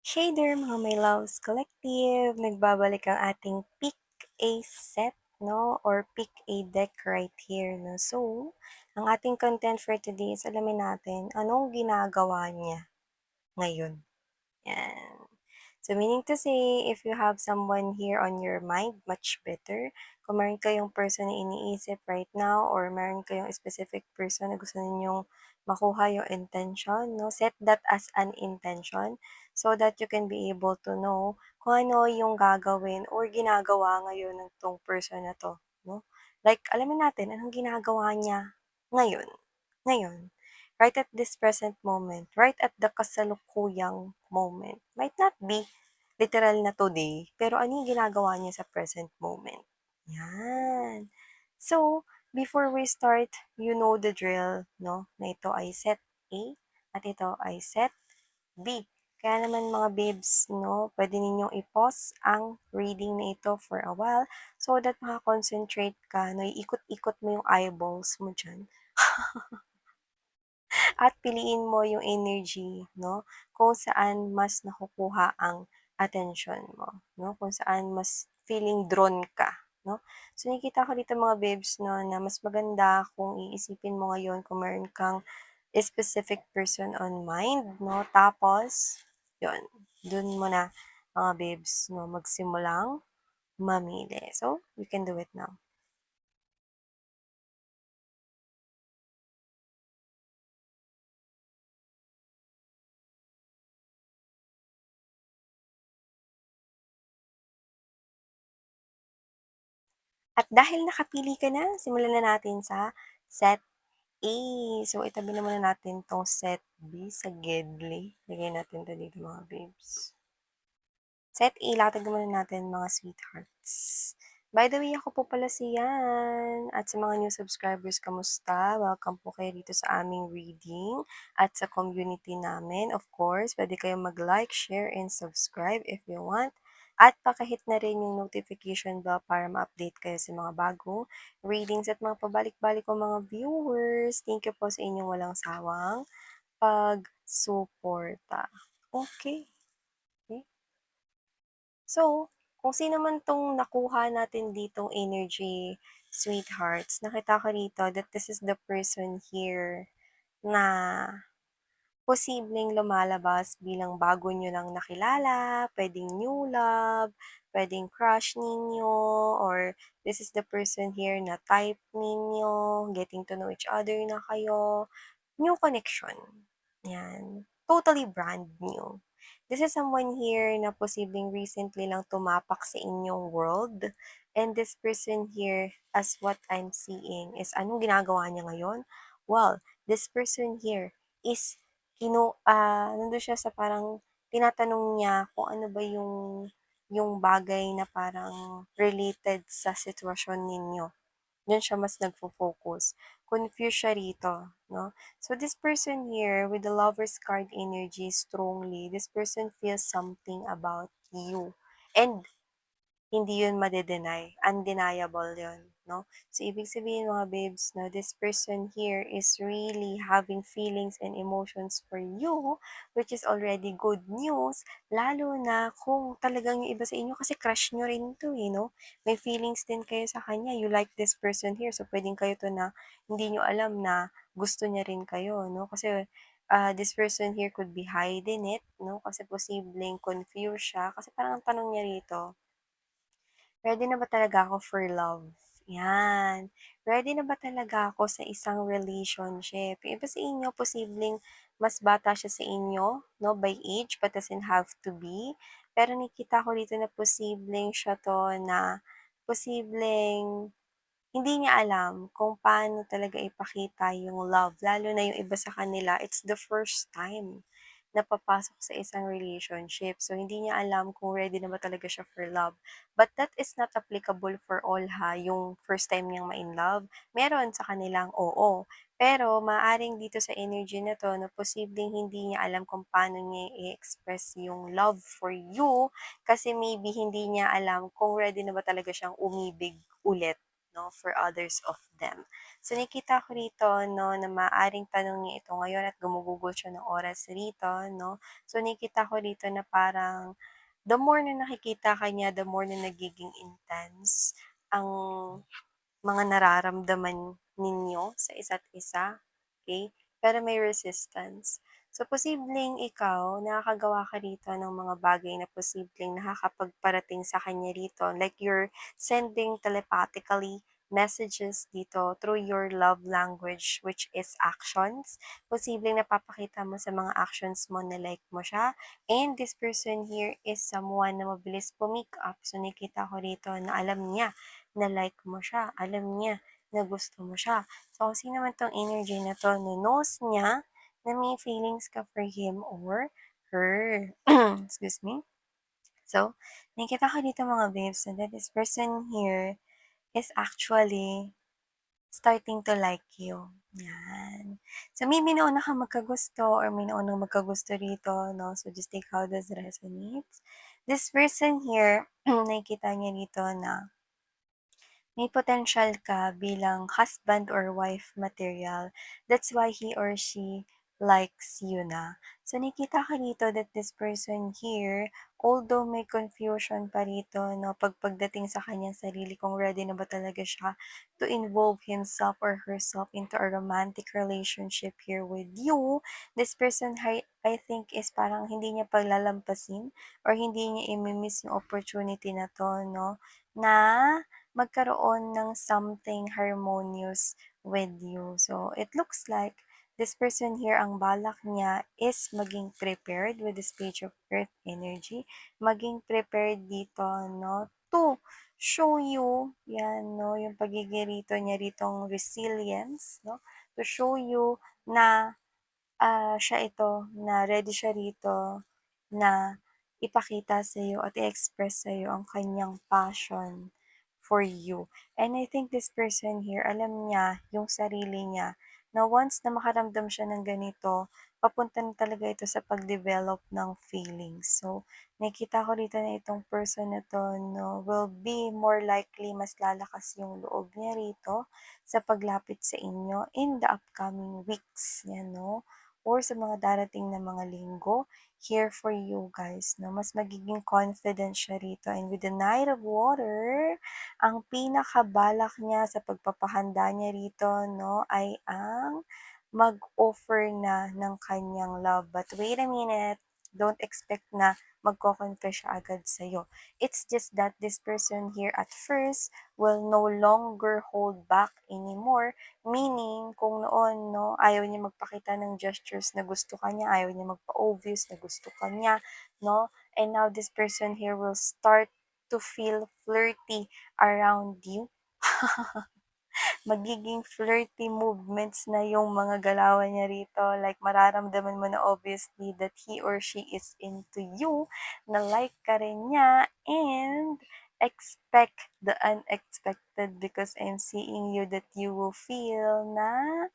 Hey there mga my loves collective! Nagbabalik ang ating pick a set, no? Or pick a deck right here, no? So, ang ating content for today is alamin natin anong ginagawa niya ngayon. Yan. So, meaning to say, if you have someone here on your mind, much better. Kung meron kayong person na iniisip right now or meron kayong specific person na gusto ninyong makuha yung intention, no? Set that as an intention so that you can be able to know kung ano yung gagawin or ginagawa ngayon ng tong person na to, no? Like, alamin natin anong ginagawa niya ngayon. Ngayon right at this present moment, right at the kasalukuyang moment. Might not be literal na today, pero ano yung ginagawa niya sa present moment. Yan. So, before we start, you know the drill, no? Na ito ay set A at ito ay set B. Kaya naman mga babes, no, pwede ninyong i-pause ang reading na ito for a while so that makakoncentrate ka, no, iikot-ikot mo yung eyeballs mo dyan at piliin mo yung energy, no? Kung saan mas nakukuha ang attention mo, no? Kung saan mas feeling drawn ka, no? So, nakikita ko dito mga babes, no, na mas maganda kung iisipin mo ngayon kung meron kang specific person on mind, no? Tapos, yun, dun mo na, mga babes, no, magsimulang mamili. So, you can do it now. At dahil nakapili ka na, simulan na natin sa set A. So, itabi na muna natin tong set B sa Gedli. Lagay natin to dito mga babes. Set A, latag muna natin mga sweethearts. By the way, ako po pala si Yan. At sa mga new subscribers, kamusta? Welcome po kayo dito sa aming reading at sa community namin. Of course, pwede kayong mag-like, share, and subscribe if you want. At pakahit na rin yung notification bell para ma-update kayo sa mga bagong readings at mga pabalik-balik ko mga viewers. Thank you po sa inyong walang sawang pag-suporta. Okay. Okay. So, kung sino man tong nakuha natin ditong energy, sweethearts, nakita ko rito that this is the person here na posibleng lumalabas bilang bago nyo lang nakilala, pwedeng new love, pwedeng crush ninyo, or this is the person here na type ninyo, getting to know each other na kayo, new connection. Yan. Totally brand new. This is someone here na posibleng recently lang tumapak sa inyong world. And this person here, as what I'm seeing, is anong ginagawa niya ngayon? Well, this person here is, nandun siya sa parang, tinatanong niya kung ano ba yung bagay na parang related sa sitwasyon ninyo. Diyan siya mas nagfo-focus. Confused siya rito, no? So this person here with the Lover's card energy strongly, this person feels something about you. And hindi yun made-deny. Undeniable yun, no? So, ibig sabihin mga babes, no, this person here is really having feelings and emotions for you, which is already good news, lalo na kung talagang yung iba sa inyo, kasi crush nyo rin to, no? May feelings din kayo sa kanya. You like this person here. So, pwedeng kayo to na hindi nyo alam na gusto niya rin kayo, no? Kasi, this person here could be hiding it, no? Kasi posibleng confused siya. Kasi parang ang tanong niya rito, ready na ba talaga ako for love? Yan. Ready na ba talaga ako sa isang relationship? Yung iba sa inyo, posibleng mas bata siya sa inyo, no, by age, but doesn't have to be. Pero nakita ko dito na posibleng siya to na posibleng hindi niya alam kung paano talaga ipakita yung love. Lalo na yung iba sa kanila, it's the first time na papasok sa isang relationship. So, hindi niya alam kung ready na ba talaga siya for love. But that is not applicable for all ha, yung first time niyang ma-in love. Meron sa kanilang oo. Pero, maaring dito sa energy na to, na posibleng hindi niya alam kung paano niya i-express yung love for you kasi maybe hindi niya alam kung ready na ba talaga siyang umibig ulit. 'no, for others of them. So nakita ko rito 'no, na maaaring tanong niya ito ngayon at gumugugol siya ng oras rito 'no. So nakita ko rito na parang the more na nakikita ka niya, the more na nagiging intense ang mga nararamdaman ninyo sa isa't isa, okay? Pero may resistance. So, posibleng ikaw, nakakagawa ka rito ng mga bagay na posibleng nakakapagparating sa kanya rito. Like you're sending telepathically messages dito through your love language, which is actions. Posibleng napapakita mo sa mga actions mo na like mo siya. And this person here is someone na mabilis pumick up. So, nakita ko rito na alam niya na like mo siya, alam niya na gusto mo siya. So, kung sino man tong energy na 'to na knows niya na may feelings ka for him or her. Excuse me. So, nakikita ko dito mga babes na that this person here is actually starting to like you. Yan. So, maybe nauna kang magkagusto or may naunang magkagusto rito, no? So, just take how this resonates. This person here, nakikita niya dito na may potential ka bilang husband or wife material. That's why he or she likes you na. So, nakita ka dito that this person here, although may confusion pa rito, no, pagdating sa kanyang sarili, kung ready na ba talaga siya to involve himself or herself into a romantic relationship here with you, this person, I think, is parang hindi niya paglalampasin or hindi niya imimiss yung opportunity na to, no, na magkaroon ng something harmonious with you. So, it looks like this person here, ang balak niya is maging prepared with this page of earth energy. Maging prepared dito, no, to show you, yan, no, yung pagiging rito niya ritong resilience, no, to show you na siya ito, na ready siya rito na ipakita sa iyo at i-express sa iyo ang kanyang passion for you. And I think this person here, alam niya yung sarili niya na once na makaramdam siya ng ganito, papunta na talaga ito sa pag-develop ng feelings. So, nakita ko dito na itong person na to, no, will be more likely mas lalakas yung loob niya rito sa paglapit sa inyo in the upcoming weeks. Yan, no? Or sa mga darating na mga linggo, here for you guys, no? Mas magiging confident siya rito. And with the Knight of Water, ang pinakabalak niya sa pagpapahanda niya rito, no, ay ang mag-offer na ng kanyang love. But wait a minute, don't expect na magko-confess siya agad sa'yo. It's just that this person here at first will no longer hold back anymore. Meaning, kung noon, no, ayaw niya magpakita ng gestures na gusto ka niya, ayaw niya magpa-obvious na gusto ka niya, no? And now this person here will start to feel flirty around you. Magiging flirty movements na yung mga galawan niya rito. Like, mararamdaman mo na obviously that he or she is into you, na like ka rin niya, and expect the unexpected because I'm seeing you that you will feel na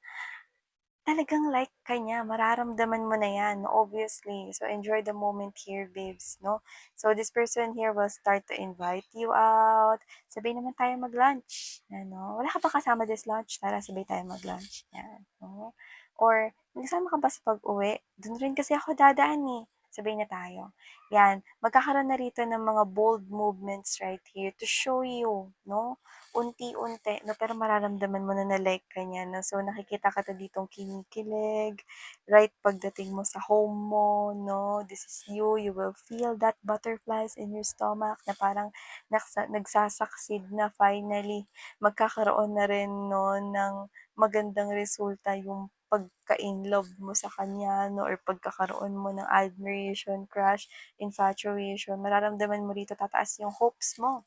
talagang like ka niya, mararamdaman mo na yan, obviously. So, enjoy the moment here, babes, no? So, this person here will start to invite you out. Sabay naman tayo mag-lunch. Ano? Wala ka ba kasama this lunch? Tara, sabay tayo mag-lunch. Yan, no? Or, nagsama ka ba sa pag-uwi? Doon rin kasi ako dadaan eh. Sabay na tayo. Yan, magkakaroon na rito ng mga bold movements right here to show you, no? Unti-unti 'no, pero mararamdaman mo na na like ka niya 'no. So, nakikita ka na ditong kinikilig, right pagdating mo sa home mo 'no, this is you, you will feel that butterflies in your stomach na parang nagsasucceed na finally. Magkakaroon na rin 'no ng magandang resulta yung pagka-inlove mo sa kanya 'no or pagkakaroon mo ng admiration, crush, infatuation. Mararamdaman mo rito tataas yung hopes mo.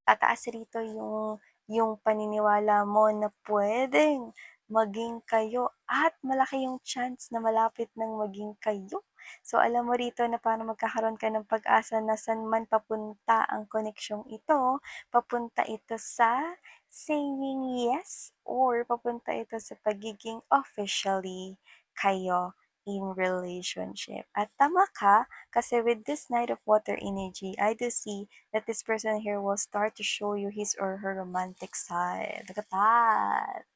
Tataas rito yung paniniwala mo na puwedeng maging kayo at malaki yung chance na malapit ng maging kayo. So, alam mo rito na parang magkakaroon ka ng pag-asa na saan man papunta ang koneksyong ito, papunta ito sa saying yes or papunta ito sa pagiging officially kayo in relationship. At tama ka, kasi with this Knight of Water energy, I do see that this person here will start to show you his or her romantic side. Look at that.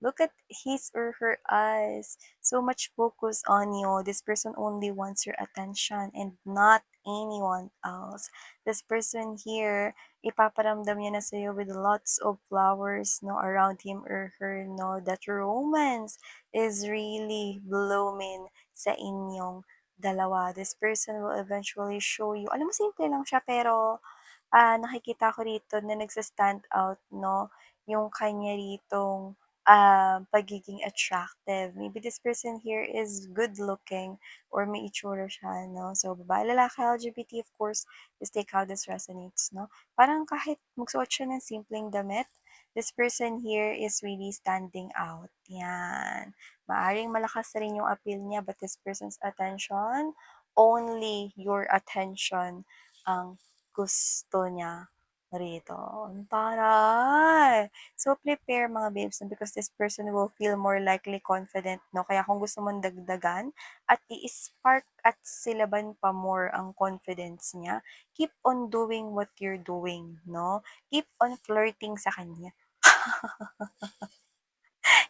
Look at his or her eyes. So much focus on you. This person only wants your attention and not anyone else. This person here, ipaparamdam niya na sa'yo with lots of flowers no, around him or her. No, that romance is really blooming sa inyong dalawa. This person will eventually show you. Alam mo, simple lang siya pero nakikita ko rito na nagsa-stand out 'no, yung kanya ritong, pagiging attractive. Maybe this person here is good looking or may itsura siya 'no. So, babae, lalaki, LGBT, of course, just take how this resonates 'no. Parang kahit magsuot siya ng simpleng damit, this person here is really standing out, 'yan. Maaaring malakas rin yung appeal niya but this person's attention, only your attention ang gusto niya rito. Ang taray! So, prepare mga babes 'no, because this person will feel more likely confident 'no. Kaya kung gusto mong dagdagan at i-spark at silaban pa more ang confidence niya, keep on doing what you're doing 'no. Keep on flirting sa kanya.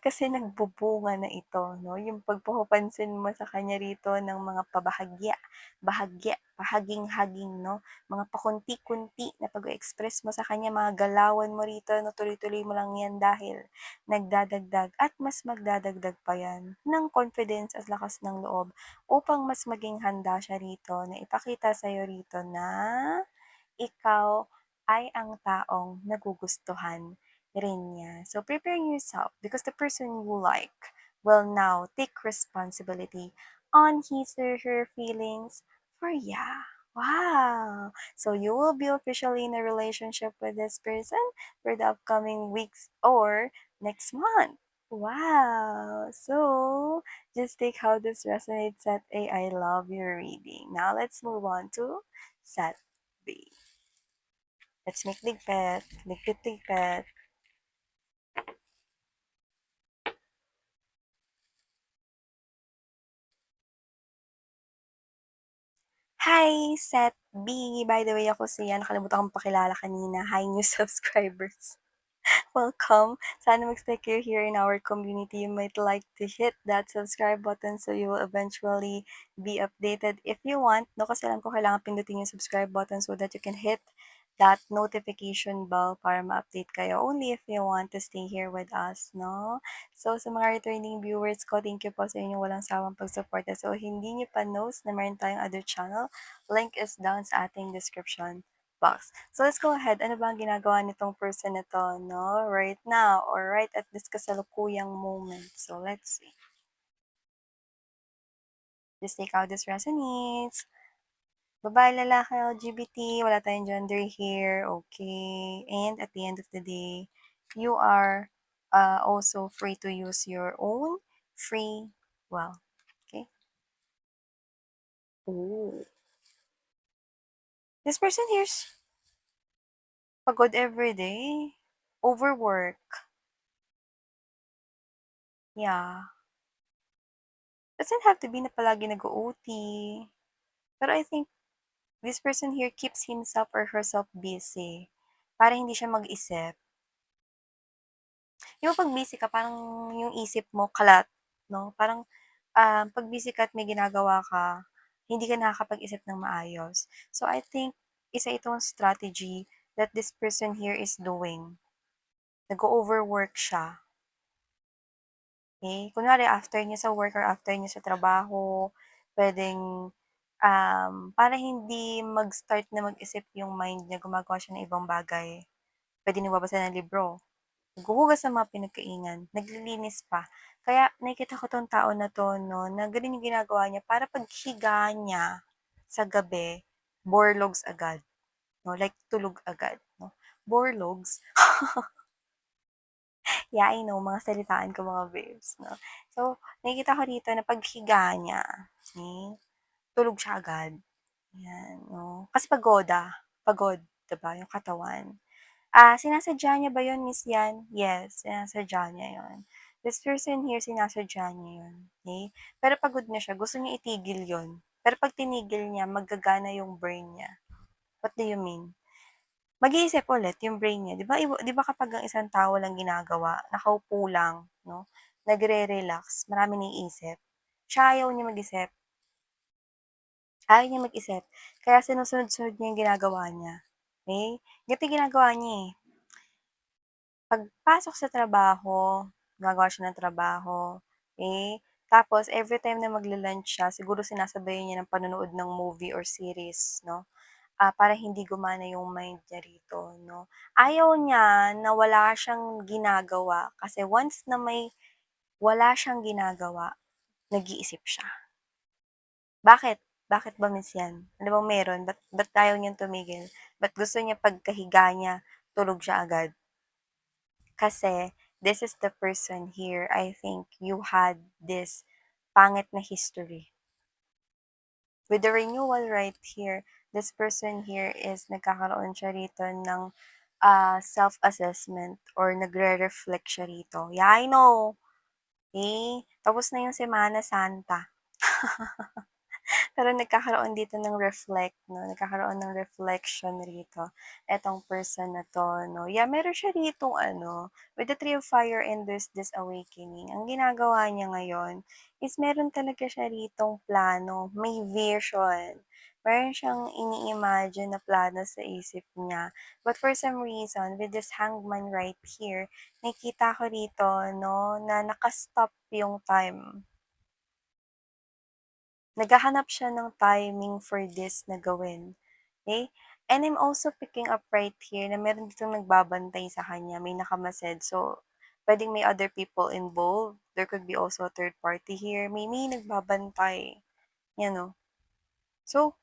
Kasi nagbubunga na ito 'no, yung pagpapapansin mo sa kanya rito ng mga pabahagya, bahagya, pahaging-haging 'no, mga pakunti-kunti na pag-e-express mo sa kanya, mga galawan mo rito 'no, tuloy-tuloy mo lang 'yan dahil nagdadagdag at mas magdadagdag pa 'yan ng confidence at lakas ng loob upang mas maging handa siya rito na ipakita sa'yo rito na ikaw ay ang taong nagugustuhan rin niya. So prepare yourself because the person you like will now take responsibility on his or her feelings for ya. Wow! So you will be officially in a relationship with this person for the upcoming weeks or next month. Wow! So just take how this resonates at A. I love your reading. Now let's move on to set B. Let's make ligpit. Ligpit-ligpit. Hi, Set B! By the way, ako si nakalimutan kong pakilala kanina. Hi, new subscribers. Welcome. Sana mag-stay kayo here in our community. You might like to hit that subscribe button so you will eventually be updated if you want. No, kasi alam ko kailangan pindutin yung subscribe button so that you can hit that notification bell para ma-update kayo only if you want to stay here with us, no? So, sa mga returning viewers ko, thank you po sa inyong walang sawang pagsuporta. So, hindi nyo pa knows na meron tayong other channel. Link is down sa ating description box. So, let's go ahead. Ano ba ang ginagawa nitong person na to, no? Right now, or right at this kasalukuyang moment. So, let's see. Just take out this resonates. Babae, lalaki, LGBT, wala tayong gender here, okay. And at the end of the day, you are also free to use your own free will, okay. Ooh. This person here's pagod every day, overwork, yeah. Doesn't have to be na palagi nag-o-OT. Pero I think this person here keeps himself or herself busy para hindi siya mag-isip. Yung 'pag busy ka parang yung isip mo kalat 'no, parang, 'pag busy ka at may ginagawa ka, hindi ka nakakapag-isip ng maayos. So, I think isa itong strategy that this person here is doing. Nag-o-overwork siya, okey. Kunwari after niya sa work or after niya sa trabaho, puwedeng, para hindi mag-start na mag-isip yung mind niya, gumagawa siya ng ibang bagay. Puwedeng nagbabasa ng libro. Naghuhugas ng mga pinagkainan, naglilinis pa. Kaya nakikita ko 'tong tao na 'to 'no, na gano'n yung ginagawa niya para paghiga niya sa gabi, borlogs agad 'no, like tulog agad 'no. Borlogs, yeah, I know mga salitaan ko mga babes 'no. So, nakikita ko dito na paghiga niya, tulog siya agad, 'yan 'no. Kasi pagod 'di ba yung katawan. Sinasadya niya ba 'yun, Miss Yan? Yes, sinasadya niya 'yun. This person here, sinasadya niya yun, okey? Pero pagod na siya, gusto niya itigil yun. Pero 'pag tinigil niya, maggagana yung brain niya. What do you mean? Mag-iisip ulit yung brain niya. 'Di ba kapag ang isang tao lang ginagawa, nakaupo lang 'no, nagre-relax, maraming naiisip, siya ayaw niya mag-isip, kaya sinusunod-sunod niya yung ginagawa niya, okey? Ganito yung ginagawa niya, eh, pagpasok sa trabaho, gagawa siya ng trabaho, okey? Tapos everytime na magla-lunch siya, siguro sinasabayan niya ng panonood ng movie or series 'no, para hindi gumana yung mind niya rito 'no. Ayaw niya na wala siyang ginagawa kasi once na may wala siyang ginagawa, nag-iisip siya. Bakit? Bakit ba miss 'yan? Ano bang meron? Ba't ayaw niyang tumigil? Ba't gusto niya pagkahiga niya, tulog siya agad? Kasi this is the person here, I think you had this pangit na history. With the renewal right here, this person here is nagkakaroon siya rito ng, self-assessment or nagre-reflect siya rito. Yeah, I know, eh, tapos na yung Semana Santa. Pero nagkakaroon dito ng reflect 'no, nagkakaroon ng reflection rito, etong person na 'to 'no. Yeah, meron siya ditong ano, with the Three of Fire and there's this awakening, ang ginagawa niya ngayon is meron talaga siya ritong plano, may vision. Meron siyang ini-imagine na plano sa isip niya. But for some reason, with this hangman right here, nakikita ko rito 'no, na naka-stop yung time. Naghahanap siya ng timing for this na gawin, okey? And I'm also picking up right here na meron ditong nagbabantay sa kanya, may nakamasid. So, puwedeng may other people involved. There could be also a third party here. May nagbabantay, 'yan oh. So,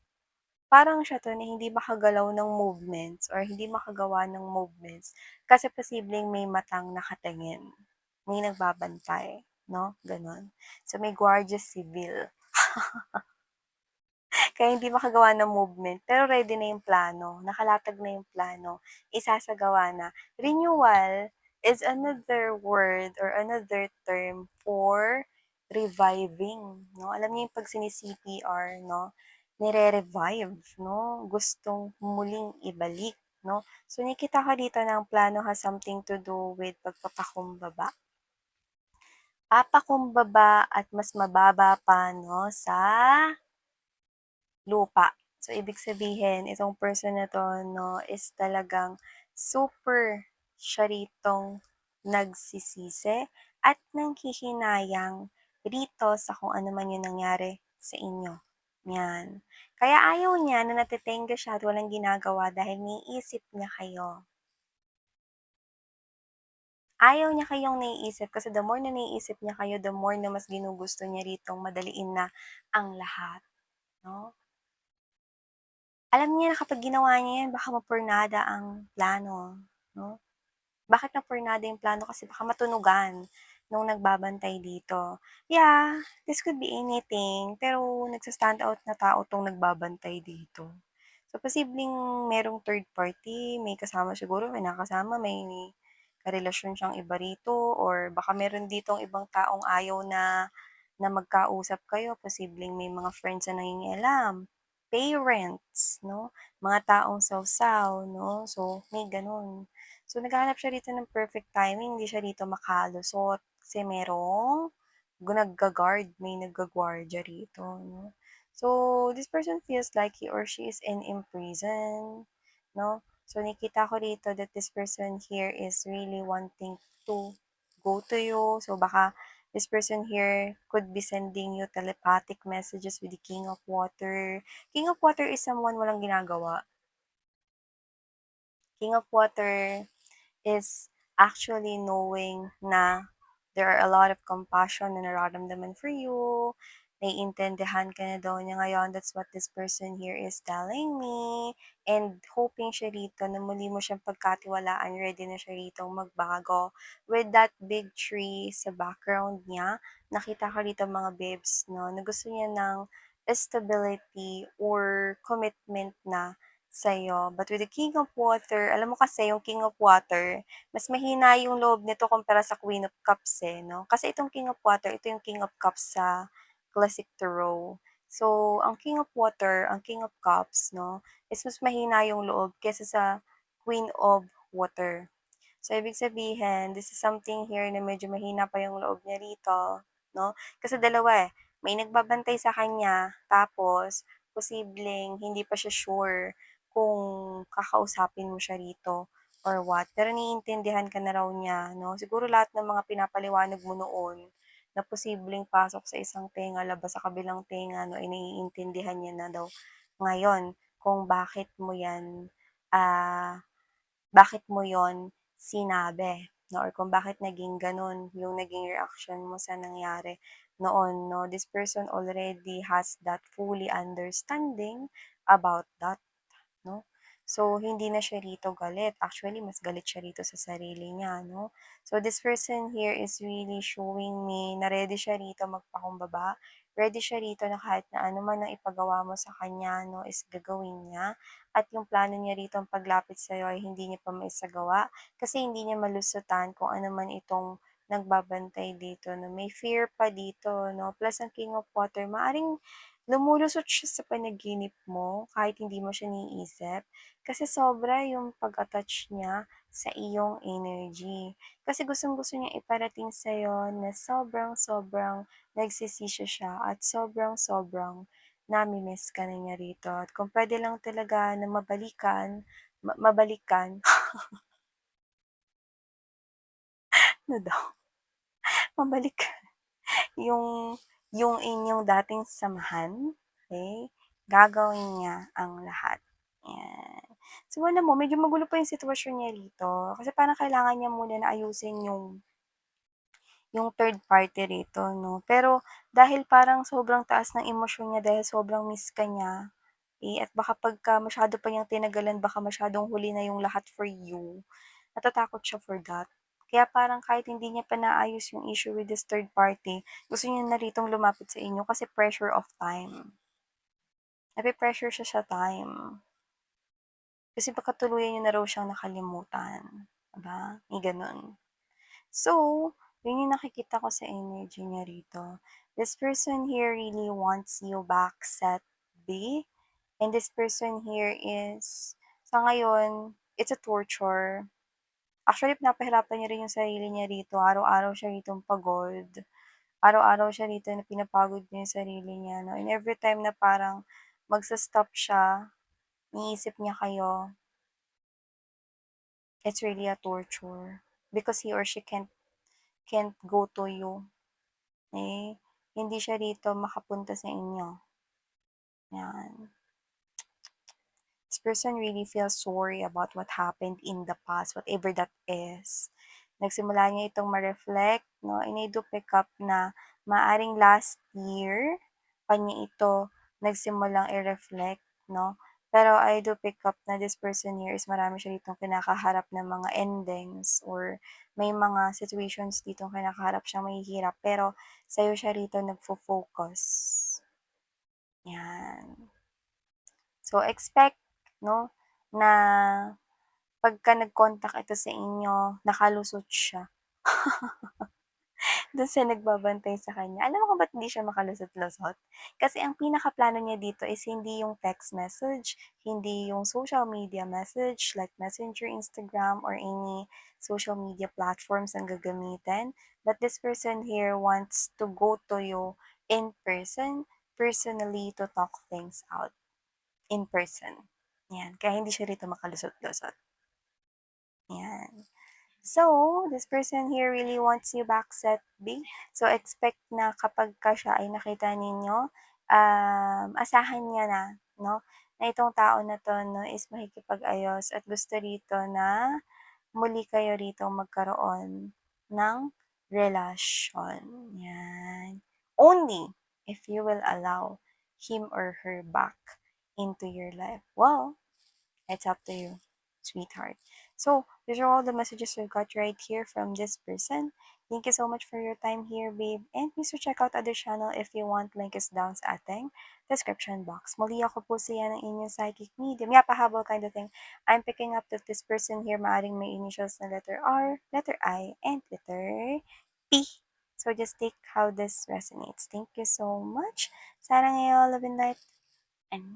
parang siya 'to na hindi makagalaw ng movements or hindi makagawa ng movements kasi posibleng may matang nakatingin. May nagbabantay 'no, gano'n. So, may Guardia Civil. Kaya hindi makagawa ng movement, pero ready na yung plano, nakalatag na yung plano, isasagawa na. Renewal is another word or another term for reviving, 'no? Alam niyo yung 'pag sini-CPR 'no, nire-revive 'no, gustong muling ibalik 'no. So, nakikita ko dito na ang plano has something to do with pagpapakumbaba. Papakumbaba at mas mababa pa 'no, sa lupa. So, ibig sabihin itong person na 'to 'no, is talagang super siya ritong nagsisisi at nanghihinayang rito sa kung ano man yung nangyari sa inyo, 'yan. Kaya ayaw niya na natitengga siya at walang ginagawa dahil naiisip niya kayo. Ayaw niya kayong naiisip kasi the more na naiisip niya kayo, the more na mas ginugusto niya ritong madaliin na ang lahat, 'no? Alam niya na kapag ginawa niya 'yan baka mapurnada ang plano, 'no? Bakit napurnada yung plano? Kasi baka matunugan nung nagbabantay dito. Yeah, this could be anything, pero nagsa-stand out na tao 'tong nagbabantay dito. So, posibleng merong third party, may kasama siguro, may nakasama, may karelasyon siyang iba rito or baka meron ditong ibang taong ayaw na na magkausap kayo, posibleng may mga friends na nangingialam, parents 'no, mga taong sawsaw 'no, so may gano'n. So, naghahanap siya rito ng perfect timing, hindi siya rito makalusot kasi merong nagga-guard, may nagga-gwardiya rito 'no. So, this person feels like he or she is in prison 'no. So, nakita ko rito that this person here is really wanting to go to you. So, baka this person here could be sending you telepathic messages with the King of Water. King of Water is someone walang ginagawa. King of Water is actually knowing na there are a lot of compassion na nararamdaman for you, naiintindihan ka na daw niya ngayon, that's what this person here is telling me, and hoping siya rito na muli mo siyang pagkatiwalaan, ready na siya rito magbago. With that big tree sa background niya, nakita ko rito mga babes, no, na gusto niya ng stability or commitment na sa'yo. But with the King of Water, alam mo kasi yung King of Water, mas mahina yung loob nito kumpara sa Queen of Cups, eh, 'no? Kasi itong King of Water, ito yung King of Cups sa classic tarot. So, ang King of Water, ang King of Cups, 'no, is mas mahina yung loob kaysa sa Queen of Water. So, ibig sabihin, this is something here na medyo mahina pa yung loob niya rito, 'no? Kasi dalawa, eh, may nagbabantay sa kanya, tapos posibleng hindi pa siya sure kung kakausapin mo siya rito or what. Pero naiintindihan ka na raw niya, 'no? Siguro lahat ng mga pinapaliwanag mo noon na posibleng pasok sa isang tenga, labas sa kabilang tenga, 'no, ay naiintindihan niya na daw ngayon kung bakit mo yon sinabi, 'no, or kung bakit naging gano'n yung naging reaction mo sa nangyari noon, 'no. This person already has that fully understanding about that. 'No? So, hindi na siya rito galit. Actually, mas galit siya rito sa sarili niya, 'no? So, this person here is really showing me na ready siya rito magpakumbaba. Ready siya rito na kahit na ano man ang ipagawa mo sa kanya, 'no, is gagawin niya. At yung plano niya rito ang paglapit sa'yo ay hindi niya pa maisagawa kasi hindi niya malusutan kung ano man itong nagbabantay dito, 'no? May fear pa dito, 'no? Plus ang King of Water, maaring lumulusot siya sa panaginip mo kahit hindi mo siya naiisip kasi sobra yung pag-attach niya sa iyong energy. Kasi gustong-gusto niya iparating sa'yo na sobrang-sobrang nagsisisi siya at sobrang-sobrang nami-miss ka na niya rito. At kung puwede lang talaga na mabalikan, ano daw, mabalikan yung yung inyong dating samahan, okey, gagawin niya ang lahat, 'yan. So, alam mo medyo magulo pa yung sitwasyon niya rito kasi parang kailangan niya muna na ayusin yung third party rito 'no. Pero dahil parang sobrang taas ng emosyon niya dahil sobrang miss ka niya, eh, at baka pagka masyado pa niyang tinagalan baka masyadong huli na yung lahat for you, natatakot siya for that. Kaya parang kahit hindi niya pa naayos yung issue with this third party, gusto niya na ritong lumapit sa inyo kasi pressure of time. Nape-pressure siya sa time. Kasi baka tuluyan niyo na raw siyang nakalimutan, 'di ba? May gano'n. So, yun yung nakikita ko sa energy niya rito. This person here really wants you back set B. And this person here is, sa ngayon, it's a torture. Actually, pinapahirapan niya rin yung sarili niya rito. Araw-araw siya ritong pagod. Araw-araw siya rito na pinapagod niya yung sarili niya. No? And every time na parang magsa-stop siya, iniisip niya kayo, it's really a torture. Because he or she can't go to you. Eh, hindi siya rito makapunta sa inyo. Yan. This person really feels sorry about what happened in the past, whatever that is. Nagsimula niya itong ma-reflect, no? And I do pick up na maaring last year pa niya ito nagsimulang i-reflect, no? Pero I do pick up na this person here is marami siya ditong kinakaharap na mga endings or may mga situations ditong kinakaharap siyang mahihirap pero sa'yo siya rito nagfo-focus. Yan. So, expect, no, na pagka nag-contact ito sa inyo, nakalusot siya dun sa nagbabantay sa kanya. Alam mo kung ba't hindi siya makalusot-lusot? Kasi ang pinakaplano niya dito is hindi yung text message, hindi yung social media message like Messenger, Instagram, or any social media platforms ang gagamitin. But this person here wants to go to you in person, personally, to talk things out in person. Yan, kaya hindi siya rito makalusot-lusot. Yan. So, this person here really wants you back set B. So, expect na kapag ka siya ay nakita ninyo, asahan niya na, no? Na itong tao na to, no, is makikipag-ayos at gusto rito na muli kayo rito magkaroon ng relasyon. Yan. Only if you will allow him or her back into your life. Well, it's up to you, sweetheart. So, These are all the messages we got right here from this person. Thank you so much for your time here, babe. And please to check out other channel if you want. Link is down sa ating description box. Muli ako po siya ng inyong psychic medium. Yeah, pahabol kind of thing. I'm picking up that this person here maaring may initials na letter R, letter I, and letter P. So just take how this resonates. Thank you so much. Sarang love and light. And